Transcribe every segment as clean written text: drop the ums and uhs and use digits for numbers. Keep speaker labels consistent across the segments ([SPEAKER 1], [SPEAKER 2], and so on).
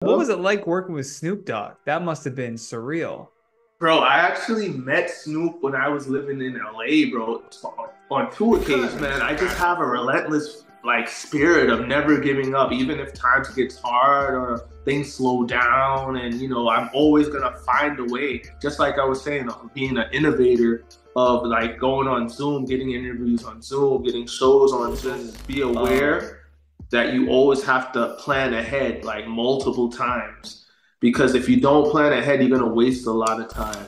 [SPEAKER 1] What was
[SPEAKER 2] Hello?
[SPEAKER 1] it like working with Snoop Dogg? That must have been surreal.
[SPEAKER 2] Bro, I actually met Snoop when I was living in LA, bro. On two occasions, man. I just have a relentless spirit of never giving up, even if times gets hard or things slow down. And I'm always gonna find a way. Just like I was saying, being an innovator of like going on Zoom, getting interviews on Zoom, getting shows on Zoom. Be aware that you always have to plan ahead like multiple times because if you don't plan ahead, you're gonna waste a lot of time.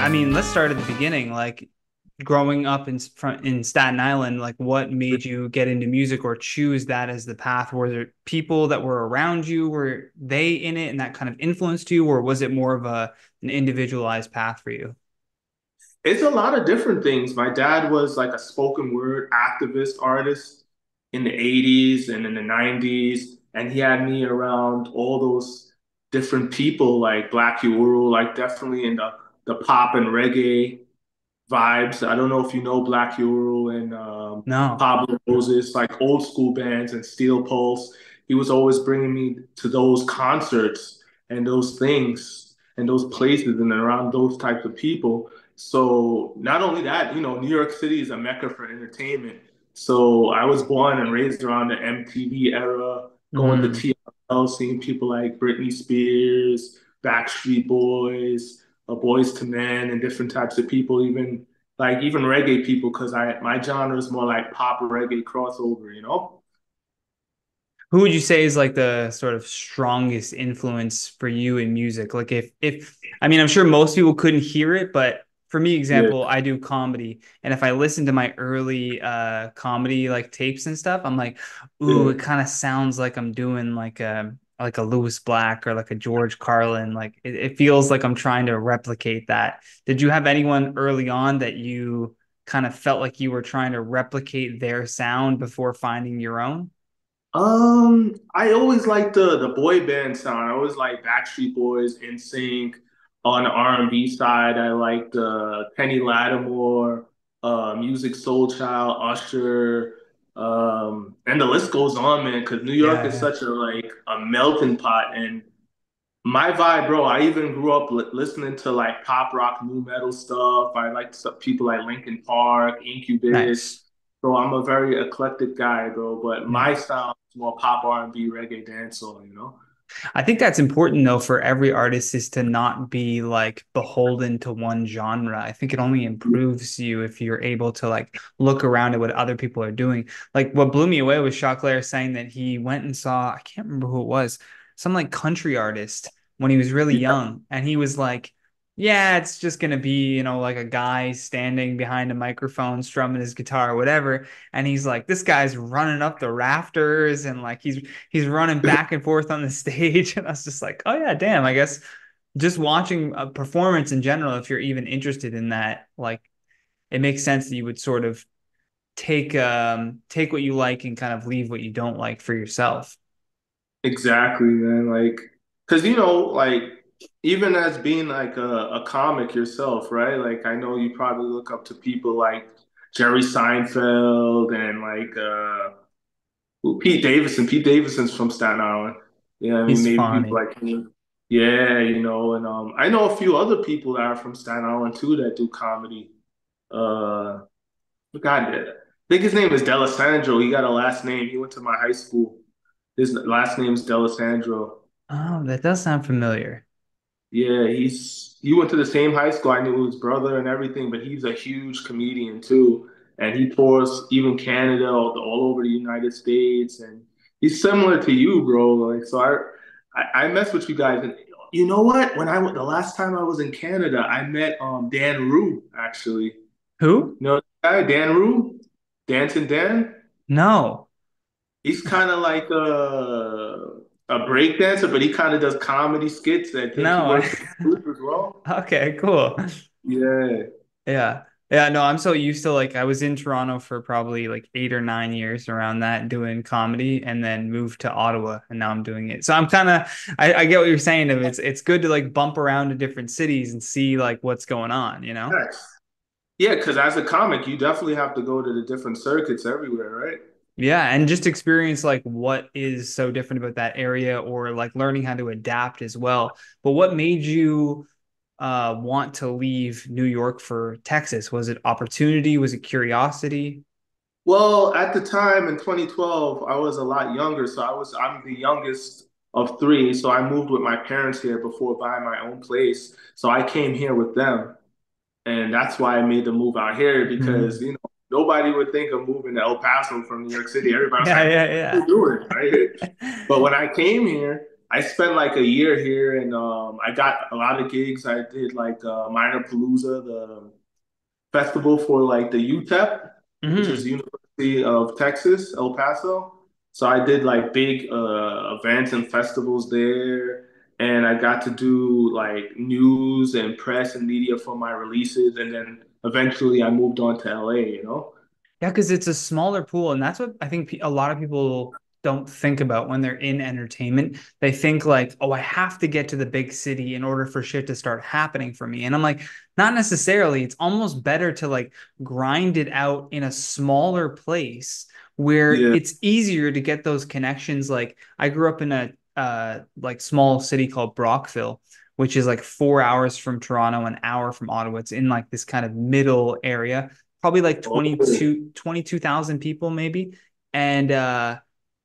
[SPEAKER 1] I mean, let's start at the beginning. Like growing up in Staten Island, like what made you get into music or choose that as the path? Were there people that were around you? Were they in it and that kind of influenced you, or was it more of an individualized path for you?
[SPEAKER 2] It's a lot of different things. My dad was like a spoken word activist artist in the 80s and in the 90s, and he had me around all those different people like Black Uhuru, like definitely in the pop and reggae vibes. I don't know if you know Black Hero and
[SPEAKER 1] No.
[SPEAKER 2] Pablo Moses, like old school bands and Steel Pulse. He was always bringing me to those concerts and those things and those places and around those types of people. So not only that, New York City is a mecca for entertainment. So I was born and raised around the MTV era, going to
[SPEAKER 1] Mm.
[SPEAKER 2] TRL, seeing people like Britney Spears, Backstreet Boys, Boys to Men, and different types of people, even reggae people, because I my genre is more like pop reggae crossover.
[SPEAKER 1] Who would you say is like the sort of strongest influence for you in music? Like if I mean, I'm sure most people couldn't hear it, but for me,
[SPEAKER 2] Yeah,
[SPEAKER 1] example, I do comedy. And if I listen to my early comedy like tapes and stuff, I'm like, ooh,
[SPEAKER 2] yeah.
[SPEAKER 1] it kind of sounds like I'm doing like a Lewis Black or like a George Carlin. Like it feels like I'm trying to replicate that. Did you have anyone early on that you kind of felt like you were trying to replicate their sound before finding your own?
[SPEAKER 2] I always liked the boy band sound. I always liked Backstreet Boys, NSYNC. On the R&B side, I liked Kenny Lattimore, Music Soul Child, Usher, and the list goes on, man. Because New York is
[SPEAKER 1] Yeah.
[SPEAKER 2] such a melting pot, and my vibe, bro. I even grew up listening to like pop rock, new metal stuff. I like stuff, people like Linkin Park,
[SPEAKER 1] Nice.
[SPEAKER 2] Incubus. So I'm a very eclectic guy, bro. But
[SPEAKER 1] Yeah.
[SPEAKER 2] my style is more pop R&B, reggae, dancehall.
[SPEAKER 1] I think that's important though for every artist is to not be like beholden to one genre. I think it only improves you if you're able to like look around at what other people are doing. Like what blew me away was Choclair saying that he went and saw, I can't remember who it was, some like country artist when he was really
[SPEAKER 2] Yeah.
[SPEAKER 1] young. And he was like, yeah, it's just gonna be, like a guy standing behind a microphone strumming his guitar or whatever. And he's like, this guy's running up the rafters and like he's running back and forth on the stage. And I was just like, oh yeah, damn, I guess just watching a performance in general, if you're even interested in that, like it makes sense that you would sort of take what you like and kind of leave what you don't like for yourself.
[SPEAKER 2] Exactly, man. Cause even as being like a comic yourself, right? Like, I know you probably look up to people like Jerry Seinfeld and Pete Davidson. Pete Davidson's from Staten Island. Yeah, I mean,
[SPEAKER 1] He's
[SPEAKER 2] maybe people
[SPEAKER 1] funny.
[SPEAKER 2] like him. Yeah, and I know a few other people that are from Staten Island too that do comedy. Uh, God, I think his name is Delisandro. He got a last name. He went to my high school. His last name is Delisandro.
[SPEAKER 1] Oh, that does sound familiar.
[SPEAKER 2] Yeah, he went to the same high school. I knew his brother and everything, but he's a huge comedian too, and he tours even Canada, all over the United States, and he's similar to you, bro. Like, so I mess with you guys, and you know what? When I went the last time I was in Canada, I met Dan Rue actually.
[SPEAKER 1] Who?
[SPEAKER 2] You know that guy, Dan Rue, Dancing Dan.
[SPEAKER 1] No,
[SPEAKER 2] He's kind of like a break dancer, but he kind of does comedy skits. I think he
[SPEAKER 1] no.
[SPEAKER 2] works in booth as well.
[SPEAKER 1] Okay, cool.
[SPEAKER 2] Yeah.
[SPEAKER 1] Yeah. Yeah, no, I'm so used to like I was in Toronto for probably like 8 or 9 years around that doing comedy and then moved to Ottawa and now I'm doing it. So I'm kind of I get what you're saying of it's good to like bump around to different cities and see like what's going on, you know?
[SPEAKER 2] Nice. Yeah, because as a comic, you definitely have to go to the different circuits everywhere, right?
[SPEAKER 1] Yeah, and just experience like what is so different about that area or like learning how to adapt as well. But what made you want to leave New York for Texas? Was it opportunity? Was it curiosity?
[SPEAKER 2] Well, at the time in 2012, I was a lot younger, so I'm the youngest of three, so I moved with my parents here before buying my own place. So I came here with them, and that's why I made the move out here because
[SPEAKER 1] Mhm.
[SPEAKER 2] nobody would think of moving to El Paso from New York City. Everybody's
[SPEAKER 1] Yeah,
[SPEAKER 2] like,
[SPEAKER 1] yeah,
[SPEAKER 2] "What are you doing?" Right?
[SPEAKER 1] yeah.
[SPEAKER 2] But when I came here, I spent like a year here, and I got a lot of gigs. I did like Minor Palooza, the festival for like the UTEP, which is
[SPEAKER 1] Hmm.
[SPEAKER 2] University of Texas, El Paso. So I did like big events and festivals there, and I got to do like news and press and media for my releases, and then eventually I moved on to LA, you know?
[SPEAKER 1] Yeah, because it's a smaller pool, and that's what I think a lot of people don't think about when they're in entertainment. They think like, "Oh, I have to get to the big city in order for shit to start happening for me." And I'm like, not necessarily. It's almost better to like grind it out in a smaller place where
[SPEAKER 2] Yeah.
[SPEAKER 1] it's easier to get those connections. Like I grew up in a like small city called Brockville, which is like 4 hours from Toronto, an hour from Ottawa. It's in like this kind of middle area, probably like
[SPEAKER 2] Oh,
[SPEAKER 1] 22,000 people maybe. And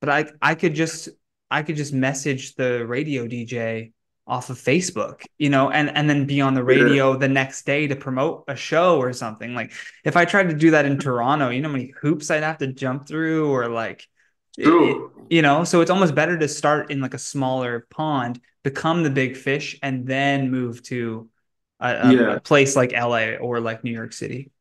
[SPEAKER 1] but I could just message the radio DJ off of Facebook, and then be on the
[SPEAKER 2] yeah.
[SPEAKER 1] radio the next day to promote a show or something. Like if I tried to do that in Toronto, how many hoops I'd have to jump through, or like
[SPEAKER 2] True.
[SPEAKER 1] so it's almost better to start in like a smaller pond, become the big fish, and then move to a
[SPEAKER 2] Yeah.
[SPEAKER 1] place like LA or like New York City.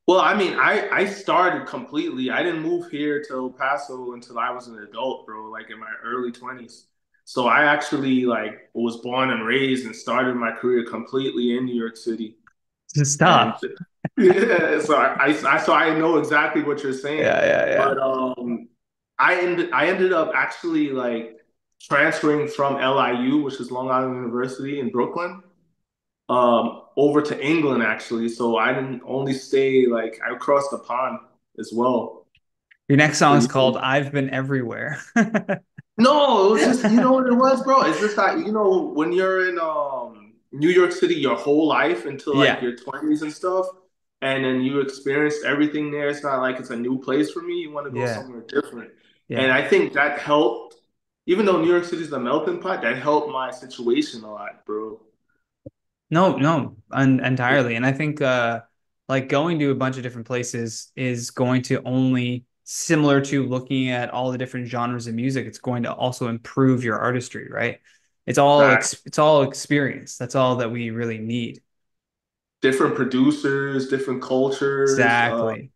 [SPEAKER 2] Well, I mean, I started completely. I didn't move here to El Paso until I was an adult, bro, like in my early 20s. So I actually like was born and raised and started my career completely in New York City. And
[SPEAKER 1] Stop.
[SPEAKER 2] yeah, so I know exactly what you're saying.
[SPEAKER 1] Yeah, yeah, yeah.
[SPEAKER 2] But I ended up actually like transferring from LIU, which is Long Island University in Brooklyn, over to England actually. So I didn't only stay like I crossed the pond as well.
[SPEAKER 1] Your next
[SPEAKER 2] So
[SPEAKER 1] song is
[SPEAKER 2] yeah.
[SPEAKER 1] called "I've Been Everywhere."
[SPEAKER 2] No, it was just what it was, bro. It's just that when you're in New York City your whole life until like
[SPEAKER 1] Yeah,
[SPEAKER 2] your 20s and stuff, and then you experienced everything there. It's not like it's a new place for me. You want to go
[SPEAKER 1] yeah,
[SPEAKER 2] somewhere different, and
[SPEAKER 1] yeah.
[SPEAKER 2] I think that helped. Even though New York City is the melting pot, that helped my situation a lot, bro.
[SPEAKER 1] No, no, entirely. And I think like going to a bunch of different places is going to only similar to looking at all the different genres of music, it's going to also improve your artistry, right? It's all experience. That's all that we really need.
[SPEAKER 2] Different producers, different cultures,
[SPEAKER 1] Exactly.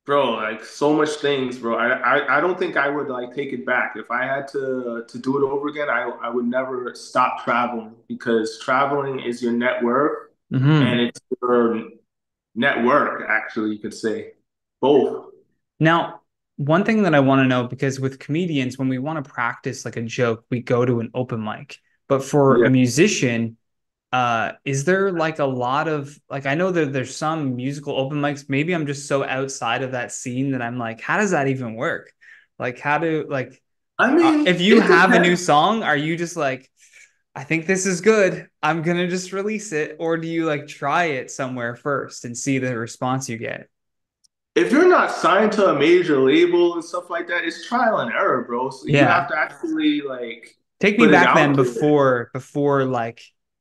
[SPEAKER 2] bro. Like so much things, bro. I don't think I would like take it back if I had to do it over again. I would never stop traveling because traveling is your net worth and
[SPEAKER 1] Hmm.
[SPEAKER 2] it's your network. Actually, you could say both.
[SPEAKER 1] Now, one thing that I want to know, because with comedians, when we want to practice like a joke, we go to an open mic. But for
[SPEAKER 2] Yeah.
[SPEAKER 1] a musician, is there like a lot of like I know that there's some musical open mics. Maybe I'm just so outside of that scene that I'm like, how does that even work? Like, how do like
[SPEAKER 2] I mean,
[SPEAKER 1] if you
[SPEAKER 2] it
[SPEAKER 1] have a new
[SPEAKER 2] depends.
[SPEAKER 1] song, are you just like, I think this is good, I'm gonna just release it, or do you like try it somewhere first and see the response you get?
[SPEAKER 2] If you're not signed to a major label and stuff like that, it's trial and error, bro. So you have
[SPEAKER 1] Yeah.
[SPEAKER 2] to actually like
[SPEAKER 1] Take me
[SPEAKER 2] put it
[SPEAKER 1] back then
[SPEAKER 2] out there.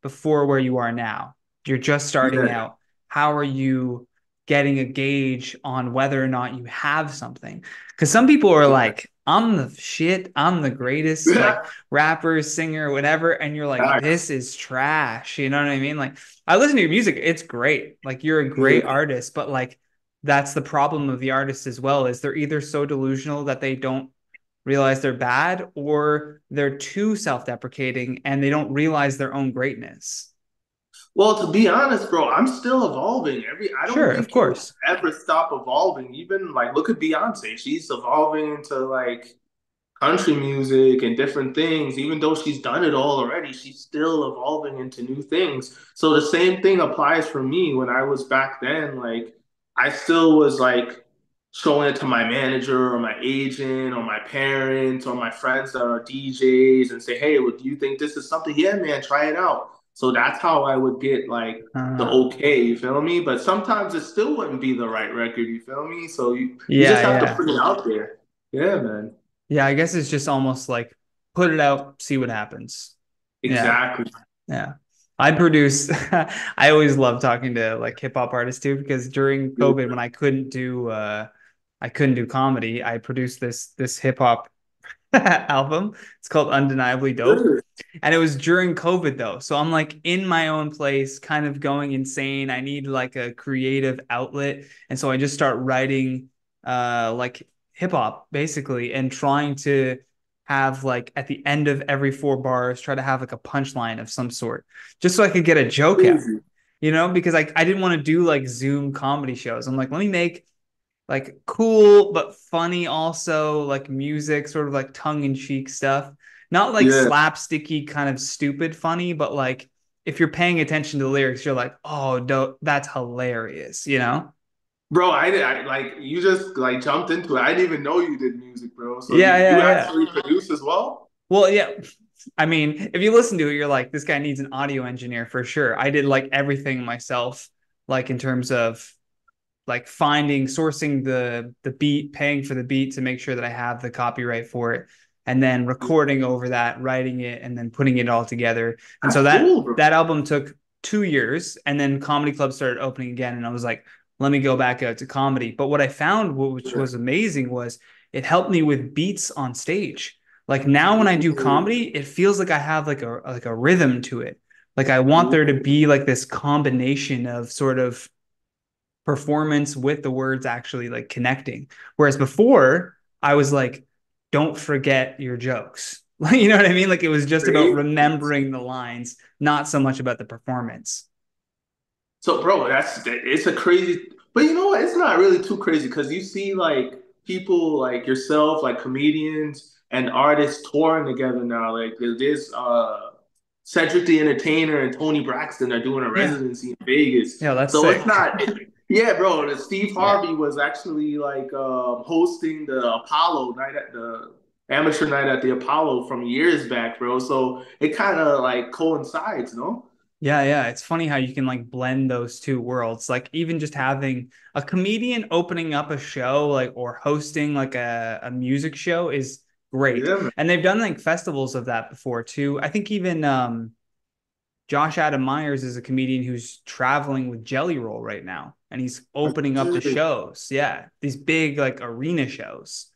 [SPEAKER 1] before where you are now. You're just starting
[SPEAKER 2] Yeah.
[SPEAKER 1] out. How are you getting a gauge on whether or not you have something? Because some people are like, I'm the shit, I'm the greatest, like
[SPEAKER 2] Yeah.
[SPEAKER 1] rapper, singer, whatever. And you're like, this is trash. You know what I mean? Like, I listen to your music, it's great. Like, you're a great
[SPEAKER 2] Yeah.
[SPEAKER 1] artist, but like, that's the problem of the artist as well, is they're either so delusional that they don't realize they're bad, or they're too self-deprecating and they don't realize their own greatness.
[SPEAKER 2] Well, to be honest, bro, I'm still evolving. I don't
[SPEAKER 1] Sure, of
[SPEAKER 2] think you'll
[SPEAKER 1] course.
[SPEAKER 2] ever stop evolving. Even like look at Beyonce. She's evolving into like country music and different things. Even though she's done it all already, she's still evolving into new things. So the same thing applies for me when I was back then. Like I still was like showing it to my manager or my agent or my parents or my friends that are DJs and say, hey, well, do you think this is something? Yeah, man, try it out. So that's how I would get like the
[SPEAKER 1] Uh,
[SPEAKER 2] okay, you feel me? But sometimes it still wouldn't be the right record, you feel me? So you just
[SPEAKER 1] yeah,
[SPEAKER 2] have to
[SPEAKER 1] yeah.
[SPEAKER 2] put it out there. Yeah, man.
[SPEAKER 1] Yeah, I guess it's just almost like put it out, see what happens. Yeah,
[SPEAKER 2] Exactly.
[SPEAKER 1] yeah. I produce I always love talking to like hip hop artists too, because during COVID when I couldn't do comedy, I produced this hip hop album. It's called Undeniably Dope.
[SPEAKER 2] Good.
[SPEAKER 1] And it was during COVID though. So I'm like in my own place, kind of going insane. I need like a creative outlet. And so I just start writing like hip hop basically and trying to have like at the end of every four bars, try to have like a punchline of some sort, just so I could get a joke out,
[SPEAKER 2] Crazy.
[SPEAKER 1] because I didn't want to do like Zoom comedy shows. I'm like, let me make like cool but funny also like music, sort of like tongue-in-cheek stuff, not like
[SPEAKER 2] Yeah.
[SPEAKER 1] slapsticky kind of stupid funny, but like if you're paying attention to the lyrics you're like, oh no, that's hilarious.
[SPEAKER 2] Bro, I like you just like jumped into it. I didn't even know you did music, bro. So
[SPEAKER 1] Yeah,
[SPEAKER 2] you
[SPEAKER 1] yeah, yeah.
[SPEAKER 2] actually produce as well?
[SPEAKER 1] Well, yeah, I mean, if you listen to it you're like, this guy needs an audio engineer for sure. I did like everything myself, like in terms of like finding, sourcing the beat, paying for the beat to make sure that I have the copyright for it, and then recording over that, writing it, and then putting it all together. And so
[SPEAKER 2] That's
[SPEAKER 1] that
[SPEAKER 2] cool, bro.
[SPEAKER 1] that album took 2 years, and then comedy clubs started opening again, and I was like, let me go back out to comedy. But what I found, which
[SPEAKER 2] Yeah.
[SPEAKER 1] was amazing, was it helped me with beats on stage. Like now when I do
[SPEAKER 2] Ooh,
[SPEAKER 1] comedy, it feels like I have like a rhythm to it. Like I want there to
[SPEAKER 2] ooh,
[SPEAKER 1] be like this combination of sort of performance with the words actually like connecting. Whereas before, I was like, don't forget your jokes. You know what I mean? Like it was just about
[SPEAKER 2] crazy.
[SPEAKER 1] remembering the lines, not so much about the performance.
[SPEAKER 2] So, bro, it's a crazy, but you know what? It's not really too crazy because you see like people like yourself, like comedians and artists touring together now. Like there's Cedric the Entertainer and Tony Braxton are doing a
[SPEAKER 1] Yeah.
[SPEAKER 2] residency in Vegas.
[SPEAKER 1] Yeah, that's
[SPEAKER 2] So it's
[SPEAKER 1] sick.
[SPEAKER 2] not, yeah, bro. The Steve
[SPEAKER 1] Yeah.
[SPEAKER 2] Harvey was actually like hosting the Apollo night at the amateur night at the Apollo from years back, bro. So it kind of like coincides, no?
[SPEAKER 1] Yeah, yeah. It's funny how you can like blend those two worlds. Like even just having a comedian opening up a show, like or hosting like a music show is great.
[SPEAKER 2] Yeah, man.
[SPEAKER 1] And they've done like festivals of that before too. I think even Josh Adam Myers is a comedian who's traveling with Jelly Roll right now, and he's opening up the shows. Yeah, these big like arena shows.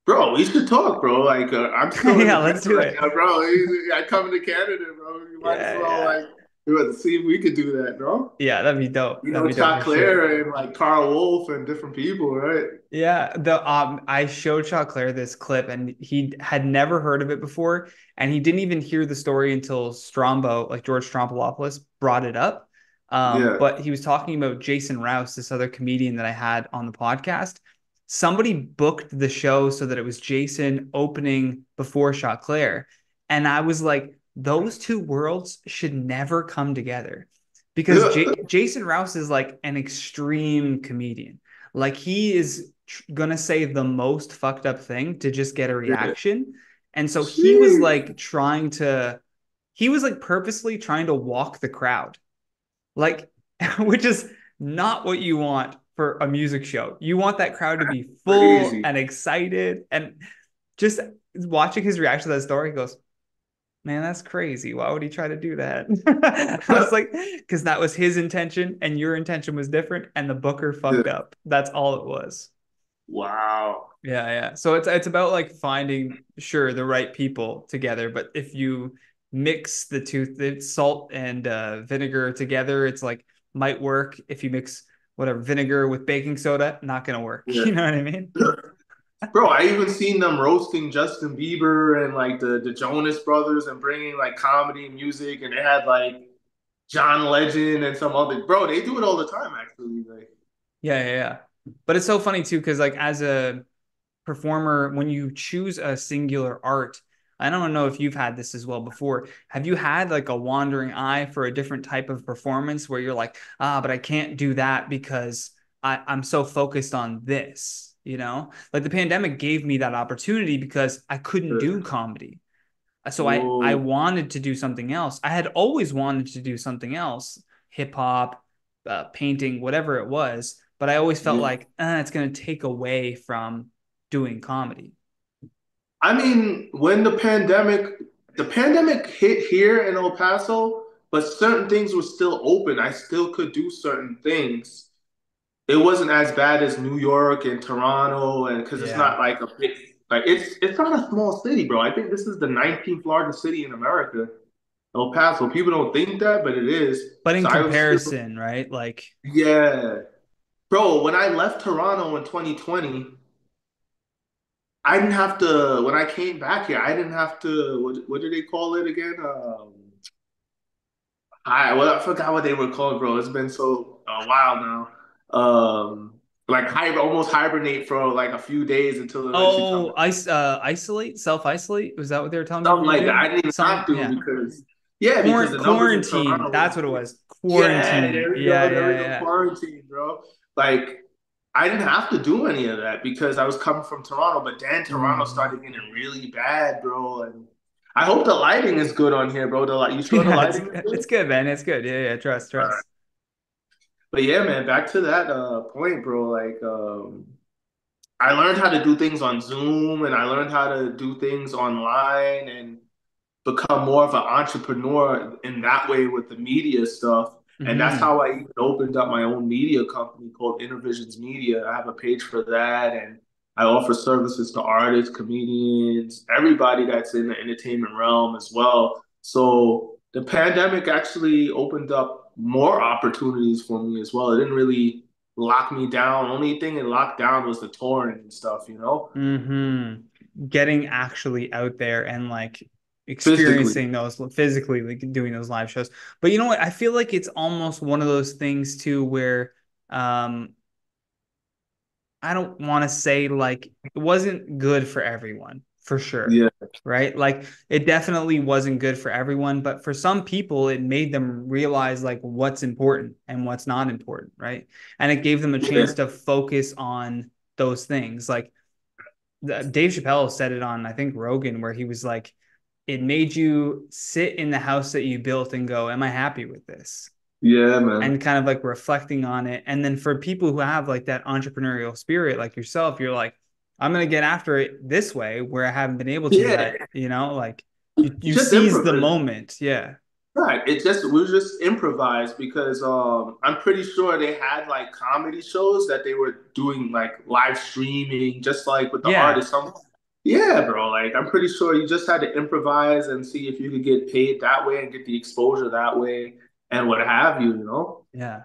[SPEAKER 2] Bro, we should talk, bro. Like, I'm still
[SPEAKER 1] Yeah,
[SPEAKER 2] independent
[SPEAKER 1] let's do
[SPEAKER 2] right
[SPEAKER 1] it.
[SPEAKER 2] now, bro. I come to Canada, bro. You might as
[SPEAKER 1] Yeah,
[SPEAKER 2] well
[SPEAKER 1] yeah,
[SPEAKER 2] like see if we could do that, bro.
[SPEAKER 1] yeah. That'd be dope.
[SPEAKER 2] You
[SPEAKER 1] That'd
[SPEAKER 2] know,
[SPEAKER 1] be dope for sure.
[SPEAKER 2] Choclair and like Karl Wolf and different people, right?
[SPEAKER 1] Yeah, the I showed Claire this clip and he had never heard of it before, and he didn't even hear the story until Strombo, like George Stroumboulopoulos, brought it up.
[SPEAKER 2] Yeah,
[SPEAKER 1] But he was talking about Jason Rouse, this other comedian that I had on the podcast. Somebody booked the show so that it was Jason opening before Claire, and I was like, those two worlds should never come together because
[SPEAKER 2] yeah,
[SPEAKER 1] Jason Rouse is like an extreme comedian. Like he is gonna say the most fucked up thing to just get a
[SPEAKER 2] yeah.
[SPEAKER 1] reaction. And so
[SPEAKER 2] Sheesh.
[SPEAKER 1] he was like purposely trying to walk the crowd. Like, which is not what you want for a music show. You want that crowd to be full
[SPEAKER 2] Crazy.
[SPEAKER 1] and excited. And just watching his reaction to that story, he goes, man, that's crazy. Why would he try to do that? I was like, because that was his intention and your intention was different, and the booker fucked
[SPEAKER 2] Yeah.
[SPEAKER 1] up. That's all it was.
[SPEAKER 2] Wow.
[SPEAKER 1] Yeah, yeah. So it's about like finding sure the right people together, but if you mix the salt and vinegar together, it's like might work. If you mix whatever vinegar with baking soda, not gonna work.
[SPEAKER 2] Yeah.
[SPEAKER 1] You know what I mean?
[SPEAKER 2] Bro, I even seen them roasting Justin Bieber and like the Jonas Brothers and bringing like comedy and music, and they had like John Legend and some other bro. They do it all the time, actually. Like,
[SPEAKER 1] Yeah, yeah, yeah. But it's so funny too, because like as a performer, when you choose a singular art, I don't know if you've had this as well before. Have you had like a wandering eye for a different type of performance where you're like, ah, but I can't do that because I'm so focused on this, you know? Like the pandemic gave me that opportunity because I couldn't do comedy. So I
[SPEAKER 2] Whoa.
[SPEAKER 1] wanted to do something else. I had always wanted to do something else, hip hop, painting, whatever it was. But I always felt
[SPEAKER 2] Yeah.
[SPEAKER 1] like it's going to take away from doing comedy.
[SPEAKER 2] I mean, when the pandemic hit here in El Paso, but certain things were still open. I still could do certain things. It wasn't as bad as New York and Toronto, and because it's
[SPEAKER 1] Yeah.
[SPEAKER 2] not like a big, like it's not a small city, bro. I think this is the 19th largest city in America, El Paso. People don't think that, but it is.
[SPEAKER 1] But in
[SPEAKER 2] So I was still,
[SPEAKER 1] comparison, right? Like,
[SPEAKER 2] yeah, bro. When I left Toronto in 2020. I didn't have to, when I came back here, I didn't have to, what do they call it again? I forgot what they were called, bro. It's been so a while now. Like almost hibernate for like a few days until eventually come
[SPEAKER 1] oh,
[SPEAKER 2] back.
[SPEAKER 1] isolate, self isolate. Was that what they were telling people
[SPEAKER 2] Something
[SPEAKER 1] to
[SPEAKER 2] like that.
[SPEAKER 1] do?
[SPEAKER 2] I didn't even
[SPEAKER 1] Something,
[SPEAKER 2] have to
[SPEAKER 1] yeah.
[SPEAKER 2] because, yeah, because the numbers in
[SPEAKER 1] Quarantine.
[SPEAKER 2] Toronto
[SPEAKER 1] That's
[SPEAKER 2] was,
[SPEAKER 1] what it was.
[SPEAKER 2] yeah,
[SPEAKER 1] Quarantine.
[SPEAKER 2] there we
[SPEAKER 1] Yeah,
[SPEAKER 2] go. There
[SPEAKER 1] yeah,
[SPEAKER 2] we go.
[SPEAKER 1] yeah.
[SPEAKER 2] Quarantine, bro. Like, I didn't have to do any of that because I was coming from Toronto, but then Toronto
[SPEAKER 1] Mm.
[SPEAKER 2] started getting really bad, bro. And I hope the lighting is good on here, bro. The light, you sure the
[SPEAKER 1] Yeah,
[SPEAKER 2] lighting is
[SPEAKER 1] it's
[SPEAKER 2] good?
[SPEAKER 1] good, man. It's good. Yeah, yeah. Trust,
[SPEAKER 2] All right.
[SPEAKER 1] trust.
[SPEAKER 2] But yeah, man, back to that point, bro. Like, I learned how to do things on Zoom, and I learned how to do things online, and become more of an entrepreneur in that way with the media stuff. And that's
[SPEAKER 1] Hmm.
[SPEAKER 2] how I even opened up my own media company called Intervisions Media. I have a page for that, and I offer services to artists, comedians, everybody that's in the entertainment realm as well. So the pandemic actually opened up more opportunities for me as well. It didn't really lock me down. Only thing it locked down was the touring and stuff, you know,
[SPEAKER 1] Hmm. Getting actually out there and like
[SPEAKER 2] physically.
[SPEAKER 1] experiencing those physically, like doing those live shows. But you know what? I feel like it's almost one of those things too where um I don't want to say like it wasn't good for everyone, for sure.
[SPEAKER 2] Yeah,
[SPEAKER 1] Right? Like it definitely wasn't good for everyone, but for some people it made them realize like what's important and what's not important, right? And it gave them a chance
[SPEAKER 2] yeah,
[SPEAKER 1] to focus on those things. Like Dave Chappelle said it on, I think, Rogan, where he was like, it made you sit in the house that you built and go, am I happy with this?
[SPEAKER 2] yeah, man.
[SPEAKER 1] And kind of like reflecting on it. And then for people who have like that entrepreneurial spirit, like yourself, you're like, I'm going to get after it this way where I haven't been able to
[SPEAKER 2] Yeah,
[SPEAKER 1] yet, you know, like you
[SPEAKER 2] just
[SPEAKER 1] seize the
[SPEAKER 2] improvise.
[SPEAKER 1] moment. Yeah.
[SPEAKER 2] Right. It just we just improvised because I'm pretty sure they had like comedy shows that they were doing like live streaming, just like with the
[SPEAKER 1] Yeah.
[SPEAKER 2] artists. Yeah, bro. Like I'm pretty sure you just had to improvise and see if you could get paid that way and get the exposure that way and what have you, you know?
[SPEAKER 1] Yeah.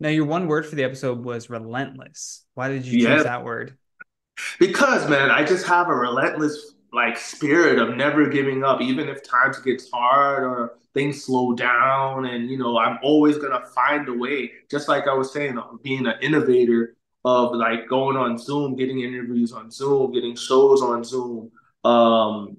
[SPEAKER 1] Now, your one word for the episode was relentless. Why did you choose
[SPEAKER 2] Yeah.
[SPEAKER 1] that word?
[SPEAKER 2] Because man, I just have a relentless like spirit of never giving up, even if times gets hard or things slow down. And I'm always gonna find a way. Just like I was saying, being an innovator of like going on Zoom, getting interviews on Zoom, getting shows on Zoom, um,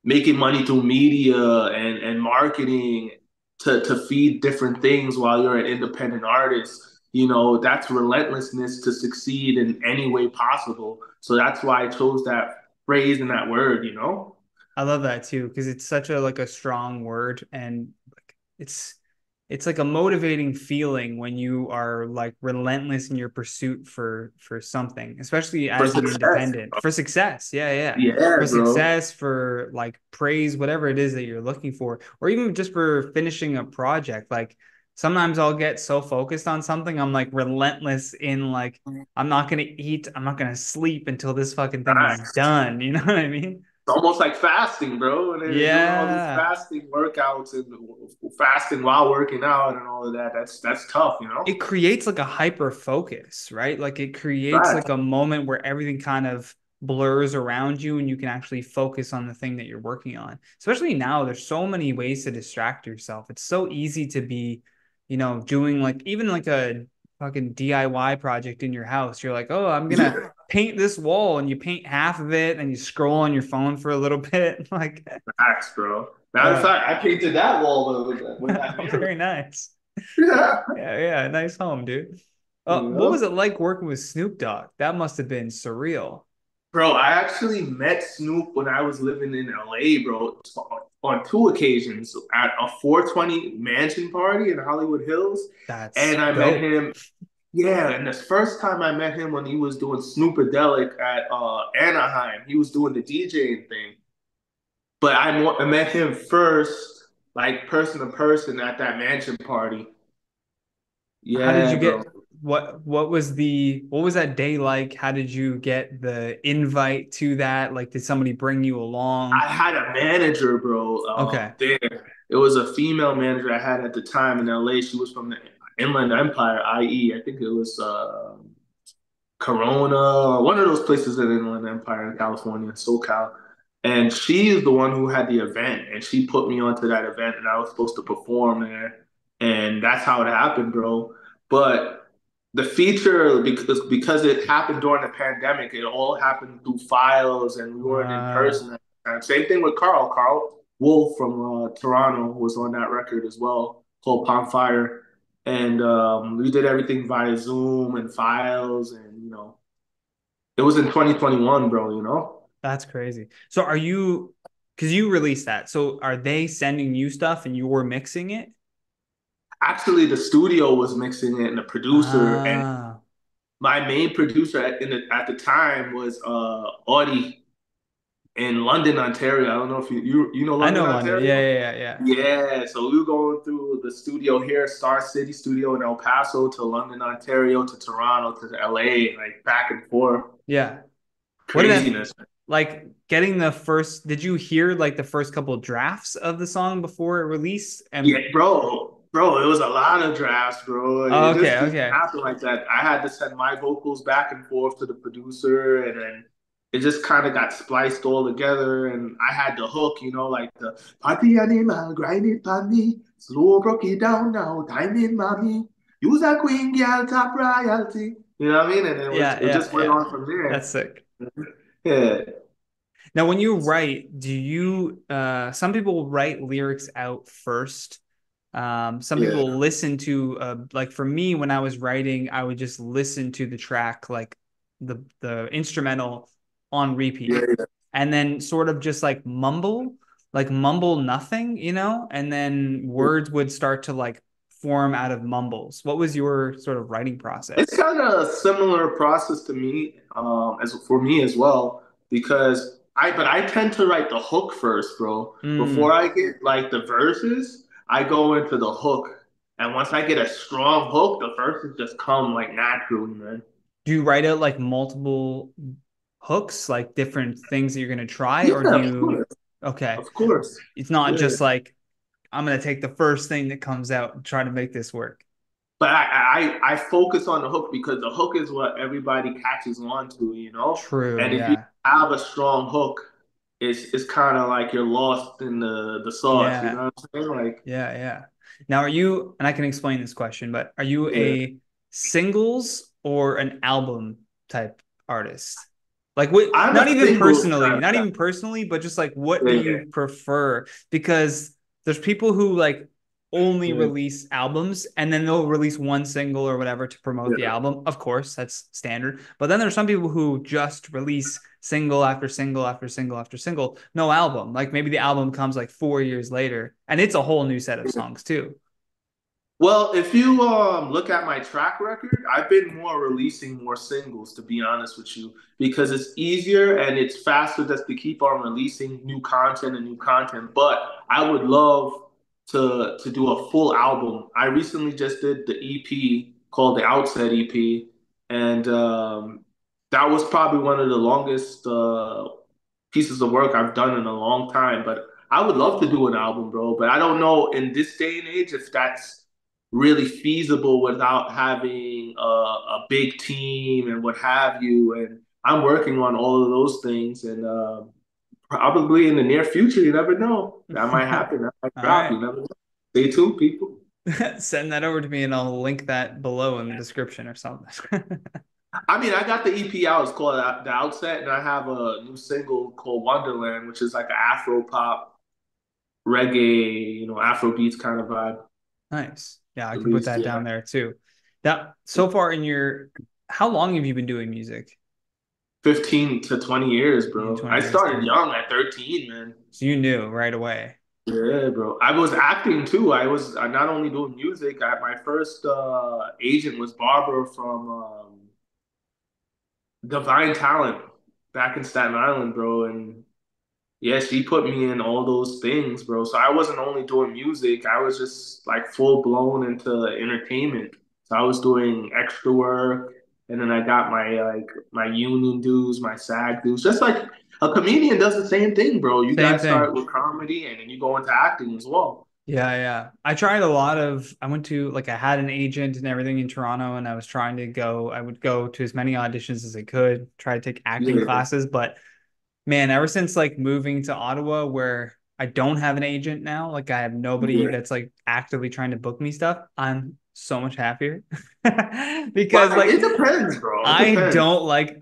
[SPEAKER 2] making money through media and marketing to feed different things while you're an independent artist. That's relentlessness to succeed in any way possible. So that's why I chose that phrase and that word.
[SPEAKER 1] I love that too because it's such a like a strong word and like it's like a motivating feeling when you are like relentless in your pursuit for something, especially
[SPEAKER 2] For
[SPEAKER 1] as an
[SPEAKER 2] success.
[SPEAKER 1] independent for success. Yeah, yeah.
[SPEAKER 2] Yeah,
[SPEAKER 1] For
[SPEAKER 2] bro.
[SPEAKER 1] success, for like praise, whatever it is that you're looking for, or even just for finishing a project. Like sometimes I'll get so focused on something, I'm like relentless in like I'm not gonna eat, I'm not gonna sleep until this fucking thing is
[SPEAKER 2] Nice.
[SPEAKER 1] done. You know what I mean?
[SPEAKER 2] It's almost like fasting, bro. And then doing all these
[SPEAKER 1] Yeah.
[SPEAKER 2] fasting workouts and fasting while working out and all of that. That's tough.
[SPEAKER 1] It creates like a hyper focus, right? Like it creates
[SPEAKER 2] Right.
[SPEAKER 1] like a moment where everything kind of blurs around you and you can actually focus on the thing that you're working on. Especially now, there's so many ways to distract yourself. It's so easy to be, doing like even like a fucking DIY project in your house. You're like, oh, I'm gonna
[SPEAKER 2] Yeah.
[SPEAKER 1] paint this wall and you paint half of it and you scroll on your phone for a little bit. Like,
[SPEAKER 2] Facts, bro. Matter of
[SPEAKER 1] uh,
[SPEAKER 2] fact, I painted that wall with that mirror.
[SPEAKER 1] very nice.
[SPEAKER 2] Yeah.
[SPEAKER 1] Yeah, yeah, nice home, dude.
[SPEAKER 2] You
[SPEAKER 1] What was
[SPEAKER 2] know?
[SPEAKER 1] it like working with Snoop Dogg? That must have been surreal.
[SPEAKER 2] Bro, I actually met Snoop when I was living in LA, bro, on two occasions at a 420 mansion party in Hollywood Hills.
[SPEAKER 1] That's
[SPEAKER 2] And I met
[SPEAKER 1] dope.
[SPEAKER 2] him, yeah, and the first time I met him when he was doing Snoopadelic at Anaheim, he was doing the DJing thing. But I met him first, like person to person at that mansion party.
[SPEAKER 1] How did you
[SPEAKER 2] Yeah, bro.
[SPEAKER 1] get what was that day like? How did you get the invite to that? Like, did somebody bring you along?
[SPEAKER 2] I had a manager, bro,
[SPEAKER 1] Okay.
[SPEAKER 2] there. It was a female manager I had at the time in LA. She was from the Inland Empire, i.e., I think it was Corona or one of those places in Inland Empire in California, SoCal. And she's the one who had the event, and she put me onto that event, and I was supposed to perform there, and that's how it happened, bro. But the feature, because it happened during the pandemic, it all happened through files, and we weren't in
[SPEAKER 1] Uh,
[SPEAKER 2] person. And same thing with Karl Wolf from Toronto was on that record as well, called Palm Fire, and we did everything via Zoom and files, and it was in 2021, bro.
[SPEAKER 1] that's crazy. So are you, because you released that, so are they sending you stuff and you're mixing it?
[SPEAKER 2] Actually, the studio was mixing it, and the producer, and
[SPEAKER 1] Ah,
[SPEAKER 2] my main producer at the time was Audie in London, Ontario. I don't know if you know
[SPEAKER 1] I
[SPEAKER 2] London,
[SPEAKER 1] know London. Yeah,
[SPEAKER 2] Ontario.
[SPEAKER 1] yeah, yeah, yeah.
[SPEAKER 2] Yeah, so we were going through the studio here, Star City Studio in El Paso to London, Ontario to Toronto to LA, like back and forth.
[SPEAKER 1] Yeah. What did that
[SPEAKER 2] Craziness.
[SPEAKER 1] like getting the first, did you hear like the first couple drafts of the song before it released?
[SPEAKER 2] Yeah,
[SPEAKER 1] And
[SPEAKER 2] bro, it was a lot of drafts, bro.
[SPEAKER 1] oh,
[SPEAKER 2] It
[SPEAKER 1] okay,
[SPEAKER 2] just didn't
[SPEAKER 1] okay.
[SPEAKER 2] happen like that. I had to send my vocals back and forth to the producer, and then it just kind of got spliced all together. And I had the hook, like the party animal, grind it on me, slow broke it down now, time in mommy, use a queen girl, top royalty. You know what I mean? And
[SPEAKER 1] Yeah,
[SPEAKER 2] it
[SPEAKER 1] yeah,
[SPEAKER 2] just went
[SPEAKER 1] yeah.
[SPEAKER 2] on from
[SPEAKER 1] That's
[SPEAKER 2] there.
[SPEAKER 1] sick.
[SPEAKER 2] Yeah,
[SPEAKER 1] Now, when you write, do you some people write lyrics out first. Some
[SPEAKER 2] yeah,
[SPEAKER 1] people listen to like for me when I was writing, I would just listen to the track like the instrumental on repeat
[SPEAKER 2] yeah.
[SPEAKER 1] and then sort of just like mumble nothing, and then words would start to like form out of mumbles. What was your sort of writing
[SPEAKER 2] It's
[SPEAKER 1] process?
[SPEAKER 2] kind of a similar process to me, as for me as well, because I tend to write the hook first, bro. Before
[SPEAKER 1] Mm.
[SPEAKER 2] I get like the verses, I go into the hook, and once I get a strong hook, the verses just come like naturally, man.
[SPEAKER 1] Do you write out like multiple hooks, like different things that you're going to try, or do
[SPEAKER 2] Yeah,
[SPEAKER 1] you, okay,
[SPEAKER 2] of course,
[SPEAKER 1] it's not
[SPEAKER 2] yeah.
[SPEAKER 1] just like, I'm going to take the first thing that comes out and try to make this work.
[SPEAKER 2] But I focus on the hook because the hook is what everybody catches on to.
[SPEAKER 1] True.
[SPEAKER 2] And if you
[SPEAKER 1] Yeah.
[SPEAKER 2] have a strong hook, it's kind of like you're lost in the sauce. You
[SPEAKER 1] Yeah.
[SPEAKER 2] know what I'm saying? Like,
[SPEAKER 1] Yeah. Yeah. Now, are you, and I can explain this question, but are you
[SPEAKER 2] yeah,
[SPEAKER 1] a singles or an album type artist? Like, what,
[SPEAKER 2] I'm a singles kind of
[SPEAKER 1] not
[SPEAKER 2] guy.
[SPEAKER 1] even personally, but just like, what do
[SPEAKER 2] Yeah,
[SPEAKER 1] you prefer? Because there's people who like only
[SPEAKER 2] yeah,
[SPEAKER 1] release albums and then they'll release one single or whatever to promote the
[SPEAKER 2] yeah.
[SPEAKER 1] album. Of course, that's standard. But then there's some people who just release single after single after single after single, no album. Like maybe the album comes like 4 years later and it's a whole new set of songs too.
[SPEAKER 2] Well, if you look at my track record, I've been more releasing more singles, to be honest with you, because it's easier and it's faster just to keep on releasing new content and new content. But I would love to do a full album. I recently just did the EP called the Outset EP, and that was probably one of the longest pieces of work I've done in a long time. But I would love to do an album, bro. But I don't know in this day and age if that's really feasible without having a big team and what have you. And I'm working on all of those things. And probably in the near future, you never know. That might happen. That might
[SPEAKER 1] All
[SPEAKER 2] drop.
[SPEAKER 1] right.
[SPEAKER 2] You never know. Stay tuned, people.
[SPEAKER 1] Send that over to me and I'll link that below in the description or something.
[SPEAKER 2] I mean, I got the EP out. It's called The Outset, and I have a new single called Wonderland, which is like an Afro pop, reggae, Afro beats kind of vibe.
[SPEAKER 1] Nice. Yeah, I can put
[SPEAKER 2] Released,
[SPEAKER 1] that down
[SPEAKER 2] yeah.
[SPEAKER 1] there too. That so far in your, how long have you been doing music?
[SPEAKER 2] 15 to 20 years,
[SPEAKER 1] 15,
[SPEAKER 2] bro.
[SPEAKER 1] 20
[SPEAKER 2] I
[SPEAKER 1] years.
[SPEAKER 2] started
[SPEAKER 1] Damn.
[SPEAKER 2] young at 13, man.
[SPEAKER 1] So you knew right away.
[SPEAKER 2] Yeah, bro. I was acting too. I was not only doing music. My first agent was Barbara from Divine Talent back in Staten Island, bro. And yeah, she put me in all those things, bro. So I wasn't only doing music, I was just like full blown into entertainment. So I was doing extra work, and then I got my union dues, my SAG dues. Just like a comedian does the same thing, bro. You
[SPEAKER 1] Same
[SPEAKER 2] guys start
[SPEAKER 1] thing.
[SPEAKER 2] with comedy and then you go into acting as well.
[SPEAKER 1] Yeah, yeah. I tried a lot of, I went to, like, I had an agent and everything in Toronto, and I was trying to go, I would go to as many auditions as I could, try to take acting
[SPEAKER 2] Yeah,
[SPEAKER 1] classes. But man, ever since like moving to Ottawa, where I don't have an agent now, like I have nobody
[SPEAKER 2] yeah.
[SPEAKER 1] that's like actively trying to book me stuff, I'm so much happier. Because
[SPEAKER 2] But
[SPEAKER 1] like
[SPEAKER 2] it depends, bro. It depends.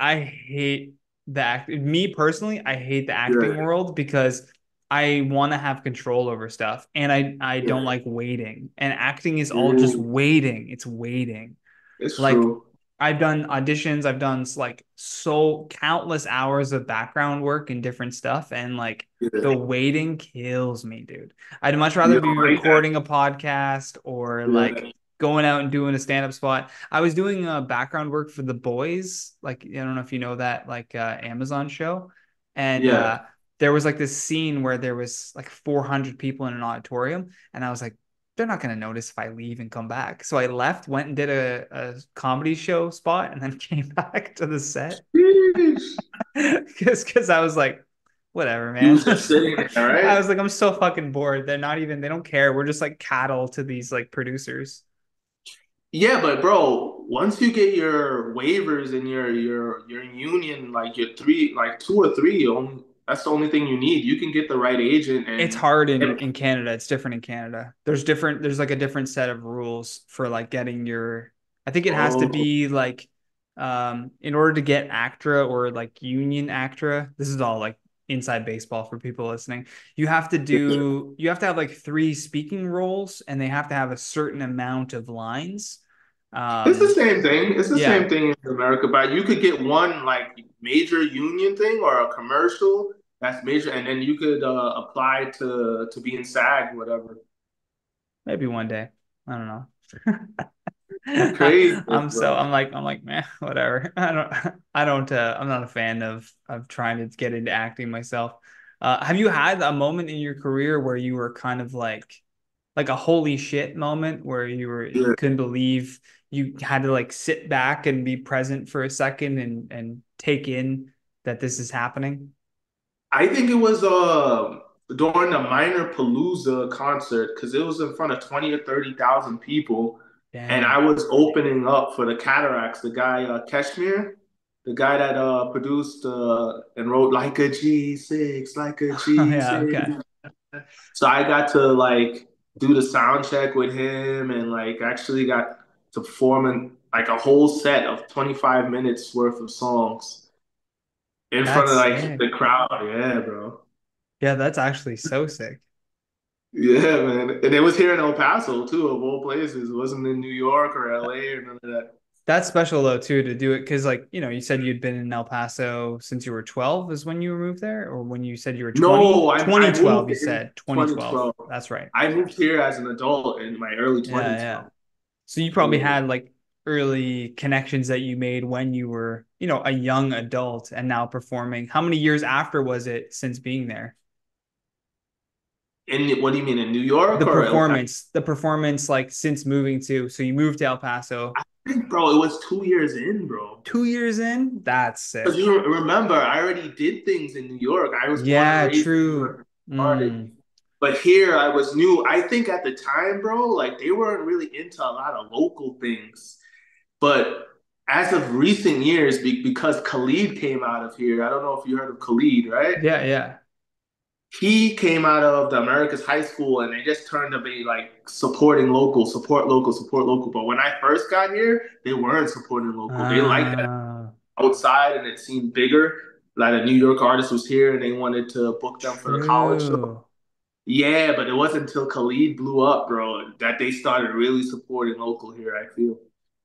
[SPEAKER 1] I hate the act. Me personally, I hate the acting
[SPEAKER 2] Yeah,
[SPEAKER 1] world because I want to have control over stuff, and I don't
[SPEAKER 2] yeah.
[SPEAKER 1] like waiting. And acting is all just
[SPEAKER 2] Mm,
[SPEAKER 1] waiting. It's waiting.
[SPEAKER 2] it's
[SPEAKER 1] Like
[SPEAKER 2] true.
[SPEAKER 1] I've done auditions, I've done like so countless hours of background work and different stuff, and like the
[SPEAKER 2] Yeah.
[SPEAKER 1] waiting kills me, dude. I'd much rather
[SPEAKER 2] You
[SPEAKER 1] be
[SPEAKER 2] don't like that.
[SPEAKER 1] recording a podcast or like
[SPEAKER 2] Yeah.
[SPEAKER 1] going out and doing a stand-up spot. I was doing background work for The Boys, like I don't know if you know that like Amazon show, and
[SPEAKER 2] Yeah.
[SPEAKER 1] there was like this scene where there was like 400 people in an auditorium, and I was like, they're not going to notice if I leave and come back. So I left, went and did a comedy show spot, and then came back to the set
[SPEAKER 2] Sheesh.
[SPEAKER 1] because I was like, whatever,
[SPEAKER 2] You
[SPEAKER 1] man.
[SPEAKER 2] was just sitting there,
[SPEAKER 1] I
[SPEAKER 2] right?
[SPEAKER 1] was like, I'm so fucking bored. They're not even, they don't care. We're just like cattle to these like producers.
[SPEAKER 2] Yeah, but bro, once you get your waivers and your union, like your three, like two or three, only that's the only thing you need. You can get the right agent
[SPEAKER 1] It's
[SPEAKER 2] and
[SPEAKER 1] hard in Canada. It's different in Canada. There's like a different set of rules for like getting your, I think it has to
[SPEAKER 2] oh,
[SPEAKER 1] be like in order to get ACTRA or like union ACTRA, this is all like inside baseball for people listening. You have to have like three speaking roles, and they have to have a certain amount of lines.
[SPEAKER 2] it's the
[SPEAKER 1] Um
[SPEAKER 2] same thing. It's the same
[SPEAKER 1] yeah,
[SPEAKER 2] thing in America, but you could get one like major union thing or a commercial that's major, and then you could apply to be in SAG, whatever.
[SPEAKER 1] maybe one day. I don't know.
[SPEAKER 2] Crazy, bro.
[SPEAKER 1] I'm like, man, whatever. I'm not a fan of trying to get into acting myself. Have you had a moment in your career where you were kind of like a holy shit moment where you
[SPEAKER 2] Yeah.
[SPEAKER 1] couldn't believe you had to like sit back and be present for a second and take in that this is happening?
[SPEAKER 2] I think it was during the Minor Palooza concert because it was in front of 20 or 30,000 people, and I
[SPEAKER 1] Damn.
[SPEAKER 2] was opening up for the Cataracts. The guy Kashmir, the guy that produced and wrote like a G6, like a
[SPEAKER 1] Oh yeah, okay.
[SPEAKER 2] G6. So I got to like do the sound check with him and like actually got to perform in like a whole set of 25 minutes worth of songs in front
[SPEAKER 1] That's
[SPEAKER 2] of like
[SPEAKER 1] sick.
[SPEAKER 2] the crowd. Yeah, bro.
[SPEAKER 1] Yeah, that's actually so sick.
[SPEAKER 2] Yeah, man. And it was here in El Paso too, of all places. It wasn't in New York or LA or none of that.
[SPEAKER 1] That's special though too to do it because like you said you'd been in El Paso since you were 12 is when you were moved there, or when you said you were
[SPEAKER 2] No,
[SPEAKER 1] 20
[SPEAKER 2] I
[SPEAKER 1] 2012
[SPEAKER 2] moved
[SPEAKER 1] you
[SPEAKER 2] in
[SPEAKER 1] said 2012.
[SPEAKER 2] 2012.
[SPEAKER 1] That's right.
[SPEAKER 2] I moved here as an adult in my early
[SPEAKER 1] Yeah,
[SPEAKER 2] 20s,
[SPEAKER 1] yeah.
[SPEAKER 2] bro.
[SPEAKER 1] So you probably
[SPEAKER 2] Yeah.
[SPEAKER 1] had like early connections that you made when you were a young adult and now performing. How many years after was it since being there?
[SPEAKER 2] In what do you mean in New York or El Paso?
[SPEAKER 1] The performance like since moving to, so you moved to El Paso
[SPEAKER 2] I think, bro, it was 2 years in, bro.
[SPEAKER 1] 2 years in? That's
[SPEAKER 2] Because
[SPEAKER 1] sick.
[SPEAKER 2] you remember, I already did things in New York. I was born and
[SPEAKER 1] Yeah,
[SPEAKER 2] raised in New
[SPEAKER 1] true.
[SPEAKER 2] York. Started.
[SPEAKER 1] Mm.
[SPEAKER 2] But here I was new. I think at the time, bro, like they weren't really into a lot of local things. But as of recent years, because Khalid came out of here, I don't know if you heard of Khalid, right?
[SPEAKER 1] Yeah, yeah.
[SPEAKER 2] he came out of the America's High School and they just turned to be like supporting local, support local, support local. But when I first got here, they weren't supporting local. They liked that
[SPEAKER 1] Uh,
[SPEAKER 2] outside and it seemed bigger. Like a New York artist was here and they wanted to book them for the college show.
[SPEAKER 1] true.
[SPEAKER 2] Yeah, but it wasn't until Khalid blew up, bro, that they started really supporting local here, I feel.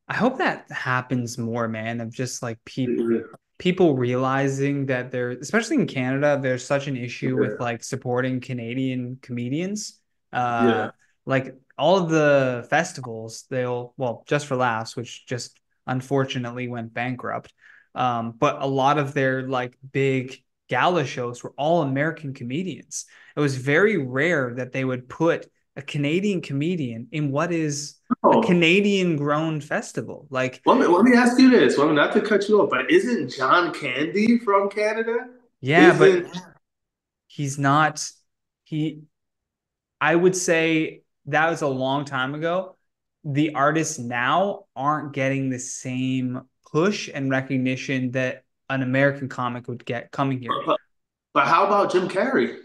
[SPEAKER 1] I hope that happens more, man, of just like
[SPEAKER 2] Yeah,
[SPEAKER 1] people realizing that there, especially in Canada, there's such an issue with
[SPEAKER 2] yeah,
[SPEAKER 1] like supporting Canadian comedians. Uh,
[SPEAKER 2] yeah.
[SPEAKER 1] like all of the festivals, they'll, well, Just for Laughs, which just unfortunately went bankrupt. But a lot of their like big gala shows were all American comedians. It was very rare that they would put a Canadian comedian in what is a
[SPEAKER 2] Oh,
[SPEAKER 1] Canadian grown festival. Like,
[SPEAKER 2] let me ask you this. Well, not to cut you off, but isn't John Candy from Canada?
[SPEAKER 1] yeah, but
[SPEAKER 2] Isn't
[SPEAKER 1] he's not, he, I would say that was a long time ago. The artists now aren't getting the same push and recognition that an American comic would get coming here.
[SPEAKER 2] but how about Jim Carrey?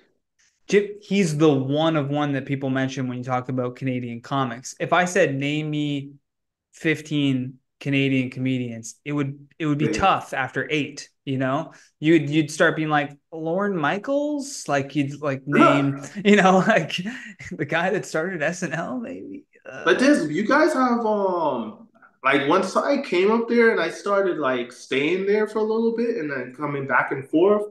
[SPEAKER 1] He's the one of one that people mention when you talk about Canadian comics. If I said name me 15 Canadian comedians, it would be
[SPEAKER 2] Yeah.
[SPEAKER 1] tough after eight, you know? You'd start being like Lorne Michaels, like you'd like name, like the guy that started SNL, maybe.
[SPEAKER 2] But this, you guys have like once I came up there and I started like staying there for a little bit and then coming back and forth,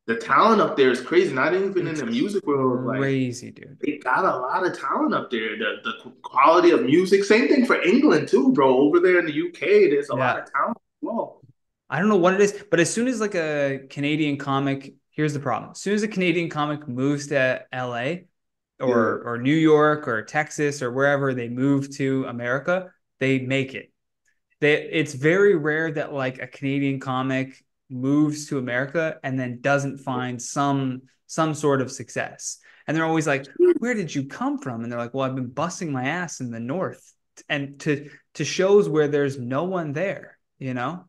[SPEAKER 2] the talent up there is crazy. Not even in
[SPEAKER 1] It's
[SPEAKER 2] the music world, like
[SPEAKER 1] crazy, dude.
[SPEAKER 2] they got a lot of talent up there. The quality of music, same thing for England too, bro. Over there in the UK, there's a lot
[SPEAKER 1] Yeah.
[SPEAKER 2] of talent as well.
[SPEAKER 1] I don't know what it is, but as soon as like a Canadian comic, here's the problem. As soon as a Canadian comic moves to LA,
[SPEAKER 2] Yeah,
[SPEAKER 1] or New York or Texas or wherever they move to America, they make it. It's very rare that like a Canadian comic moves to America and then doesn't find some sort of success. And they're always like, "Where did you come from?" And they're like, "Well, I've been busting my ass in the north and to shows where there's no one there, you know?"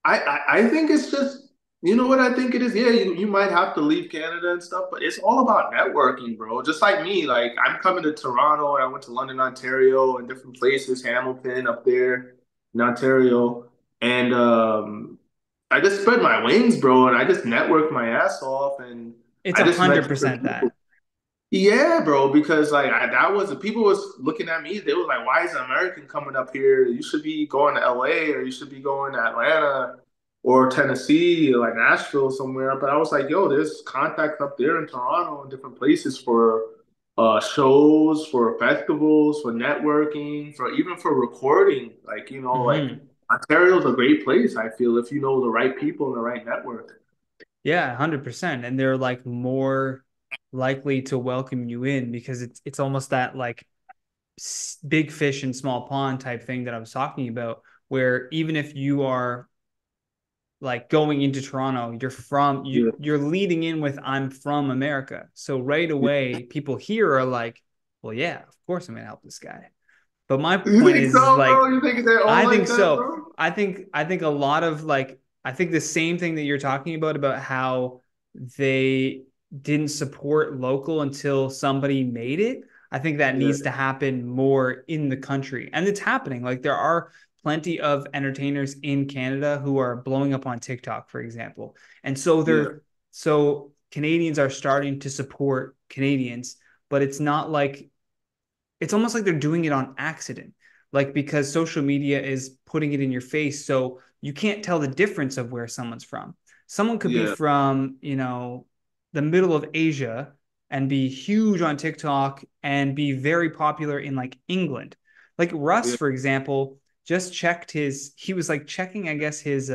[SPEAKER 2] I think it's just, you know what I think it is? Yeah, you might have to leave Canada and stuff, but it's all about networking, bro. Just like me, like I'm coming to Toronto and I went to London, Ontario, and different places, Hamilton up there in Ontario. And I just spread my wings, bro, and I just networked my ass off and
[SPEAKER 1] It's
[SPEAKER 2] I
[SPEAKER 1] a
[SPEAKER 2] just met
[SPEAKER 1] hundred
[SPEAKER 2] different
[SPEAKER 1] percent
[SPEAKER 2] people.
[SPEAKER 1] that.
[SPEAKER 2] Yeah, bro, because like that was people was looking at me. They was like, "Why is an American coming up here? You should be going to LA or you should be going to Atlanta or Tennessee, or like Nashville somewhere." But I was like, "Yo, there's contacts up there in Toronto and different places for shows, for festivals, for networking, for even for recording. Like like
[SPEAKER 1] Mm-hmm.
[SPEAKER 2] Ontario's a great place. I feel if you know the right people and the right network."
[SPEAKER 1] Yeah, 100%. And they're like more likely to welcome you in because it's almost that like big fish in small pond type thing that I was talking about, where even if you are like going into Toronto,
[SPEAKER 2] Yeah.
[SPEAKER 1] you're leading in with I'm from America. So right away, people here are like, well, yeah, of course I'm gonna help this guy. But my
[SPEAKER 2] You
[SPEAKER 1] point
[SPEAKER 2] think
[SPEAKER 1] is
[SPEAKER 2] so, bro?
[SPEAKER 1] like,
[SPEAKER 2] You think they're all
[SPEAKER 1] I think
[SPEAKER 2] like that,
[SPEAKER 1] so.
[SPEAKER 2] bro?
[SPEAKER 1] I think a lot of like I think the same thing that you're talking about how they didn't support local until somebody made it. I think that
[SPEAKER 2] Yeah,
[SPEAKER 1] needs to happen more in the country. And it's happening. Like there are plenty of entertainers in Canada who are blowing up on TikTok, for example. And
[SPEAKER 2] yeah,
[SPEAKER 1] so Canadians are starting to support Canadians, but it's almost like they're doing it on accident, like because social media is putting it in your face so you can't tell the difference of where someone's from. Someone could be
[SPEAKER 2] yeah,
[SPEAKER 1] from the middle of Asia and be huge on TikTok and be very popular in like England. Like Russ,
[SPEAKER 2] yeah,
[SPEAKER 1] for example, just checked his he was like checking, I guess, his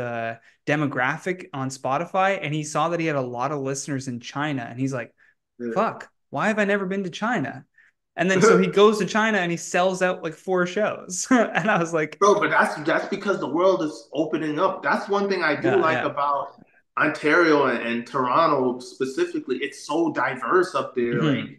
[SPEAKER 1] demographic on Spotify, and he saw that he had a lot of listeners in China, and he's like,
[SPEAKER 2] yeah.
[SPEAKER 1] fuck, why have I never been to China? And then so he goes to China and he sells out like four shows. And I was like,
[SPEAKER 2] Bro, but that's because the world is opening up. That's one thing I do
[SPEAKER 1] yeah,
[SPEAKER 2] like
[SPEAKER 1] yeah.
[SPEAKER 2] about Ontario and Toronto specifically. It's so diverse up there. Like
[SPEAKER 1] Hmm.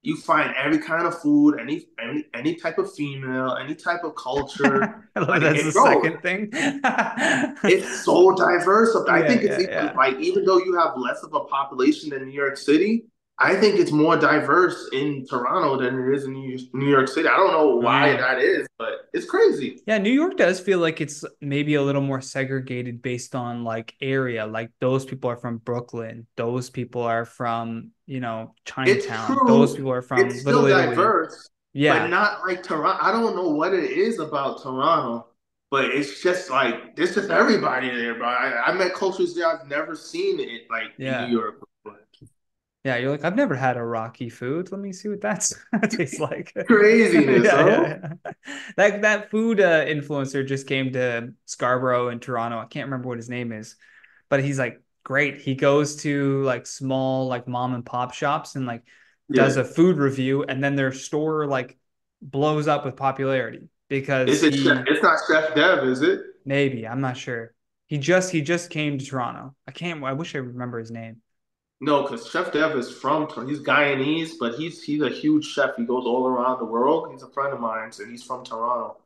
[SPEAKER 2] you find every kind of food, any type of female, any type of culture.
[SPEAKER 1] I love
[SPEAKER 2] Like
[SPEAKER 1] that's the
[SPEAKER 2] it, bro,
[SPEAKER 1] second thing. Yeah,
[SPEAKER 2] it's so diverse up there. I think it's
[SPEAKER 1] yeah,
[SPEAKER 2] even
[SPEAKER 1] yeah.
[SPEAKER 2] like even though you have less of a population than New York City, I think it's more diverse in Toronto than it is in New York City. I don't know why
[SPEAKER 1] Uh,
[SPEAKER 2] that is, but it's crazy.
[SPEAKER 1] yeah, New York does feel like it's maybe a little more segregated based on like area. Like those people are from Brooklyn, those people are from,
[SPEAKER 2] It's
[SPEAKER 1] Chinatown, those
[SPEAKER 2] true.
[SPEAKER 1] people are
[SPEAKER 2] It's
[SPEAKER 1] from Little
[SPEAKER 2] still
[SPEAKER 1] Italy.
[SPEAKER 2] diverse, but
[SPEAKER 1] Yeah,
[SPEAKER 2] not like Toronto. I don't know what it is about Toronto, but it's just like there's just everybody there, bro. I met cultures there I've never seen it like in New
[SPEAKER 1] yeah.
[SPEAKER 2] York.
[SPEAKER 1] Yeah, you're like, I've never had a Rocky food. Let me see what that's that tastes like. Yeah,
[SPEAKER 2] Craziness, huh?
[SPEAKER 1] yeah, yeah. That food influencer just came to Scarborough in Toronto. I can't remember what his name is, but he's like great. He goes to like small like mom and pop shops and like does
[SPEAKER 2] Yeah.
[SPEAKER 1] a food review, and then their store like blows up with popularity because
[SPEAKER 2] Is it Chef?
[SPEAKER 1] he
[SPEAKER 2] It's not Chef Dev, is it?
[SPEAKER 1] maybe I'm not sure. He just came to Toronto. I wish I remember his name.
[SPEAKER 2] No, because Chef Dev is from he's Guyanese, but he's a huge chef. He goes all around the world. He's a friend of mine, and he's from Toronto.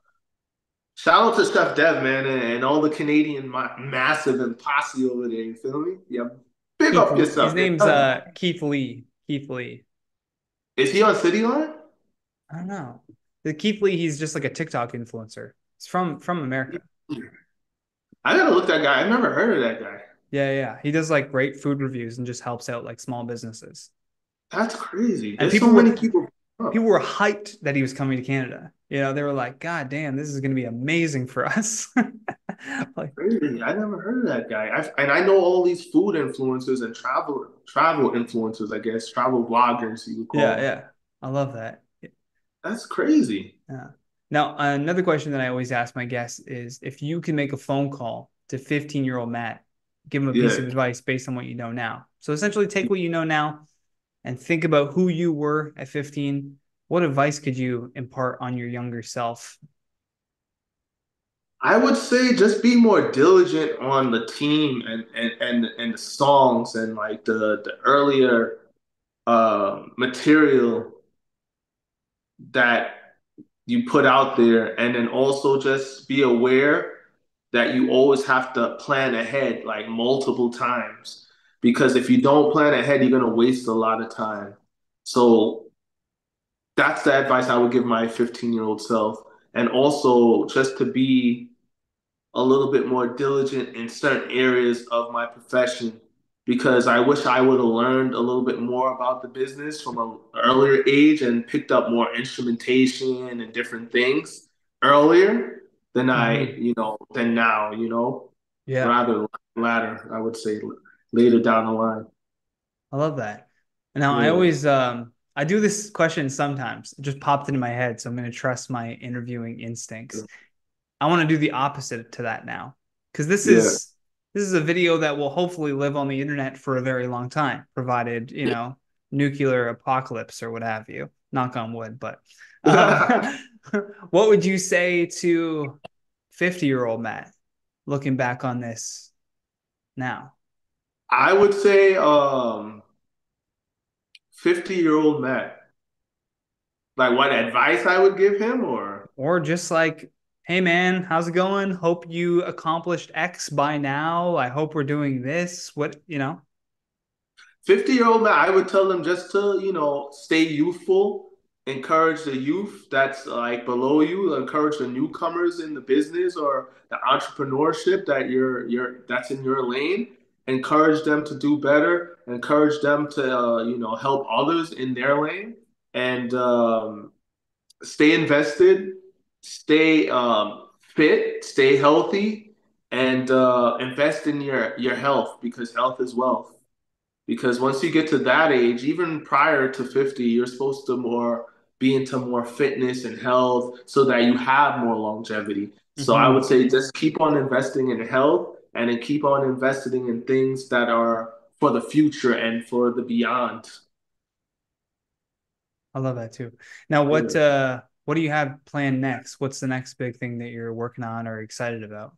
[SPEAKER 2] Shout out to Chef Dev, man, and all the Canadian massive and posse over there. You feel me? Yeah, big
[SPEAKER 1] Keith.
[SPEAKER 2] up
[SPEAKER 1] His
[SPEAKER 2] yourself. Yeah.
[SPEAKER 1] name's Keith Lee. Keith Lee.
[SPEAKER 2] Is he on City Line?
[SPEAKER 1] I don't know. The Keith Lee, he's just like a TikTok influencer. He's from America.
[SPEAKER 2] I gotta look that guy. I've never heard of that guy.
[SPEAKER 1] Yeah, yeah. He does like great food reviews and just helps out like small businesses.
[SPEAKER 2] That's crazy.
[SPEAKER 1] And
[SPEAKER 2] There's so many people. Huh.
[SPEAKER 1] people were hyped that he was coming to Canada. They were like, God damn, this is gonna be amazing for us. Like,
[SPEAKER 2] Crazy. I never heard of that guy. And I know all these food influencers and travel influencers, I guess, travel bloggers you would call
[SPEAKER 1] yeah,
[SPEAKER 2] them.
[SPEAKER 1] yeah. I love that.
[SPEAKER 2] That's crazy.
[SPEAKER 1] Yeah. Now, another question that I always ask my guests is if you can make a phone call to 15-year-old Matt, give him a piece
[SPEAKER 2] Yeah.
[SPEAKER 1] of advice based on what you know now. So essentially, take what you know now and think about who you were at 15. What advice could you impart on your younger self?
[SPEAKER 2] I would say just be more diligent on the team and the songs and like the earlier material that you put out there, and then also just be aware that you always have to plan ahead like multiple times because if you don't plan ahead, you're gonna waste a lot of time. So that's the advice I would give my 15-year-old self, and also just to be a little bit more diligent in certain areas of my profession because I wish I would have learned a little bit more about the business from an earlier age and picked up more instrumentation and different things earlier
[SPEAKER 1] Mm-hmm.
[SPEAKER 2] than now,
[SPEAKER 1] Yeah,
[SPEAKER 2] rather latter, I would say later down the line.
[SPEAKER 1] I love that. Now, I
[SPEAKER 2] Yeah.
[SPEAKER 1] always I do this question sometimes. It just popped into my head, so I'm going to trust my interviewing instincts. I want to do the opposite to that now because this
[SPEAKER 2] Yeah.
[SPEAKER 1] is this is a video that will hopefully live on the internet for a very long time, provided nuclear apocalypse or what have you. Knock on wood. But
[SPEAKER 2] Yeah.
[SPEAKER 1] what would you say to 50-year-old Matt looking back on this now,
[SPEAKER 2] I would say 50-year-old Matt. Like what advice I would give him or
[SPEAKER 1] or just like, hey man, how's it going? Hope you accomplished X by now. I hope we're doing this. What?
[SPEAKER 2] 50-year-old man, I would tell them just to, stay youthful, encourage the youth that's like below you, encourage the newcomers in the business or the entrepreneurship that that's in your lane. Encourage them to do better, encourage them to, help others in their lane and stay invested, stay fit, stay healthy, and invest in your health because health is wealth. Because once you get to that age, even prior to 50, you're supposed to more be into more fitness and health so that you have more longevity. So I would
[SPEAKER 1] Mm-hmm.
[SPEAKER 2] say just keep on investing in health and then keep on investing in things that are for the future and for the beyond.
[SPEAKER 1] I love that too. Now, what
[SPEAKER 2] Yeah.
[SPEAKER 1] uh what do you have planned next? What's the next big thing that you're working on or excited about?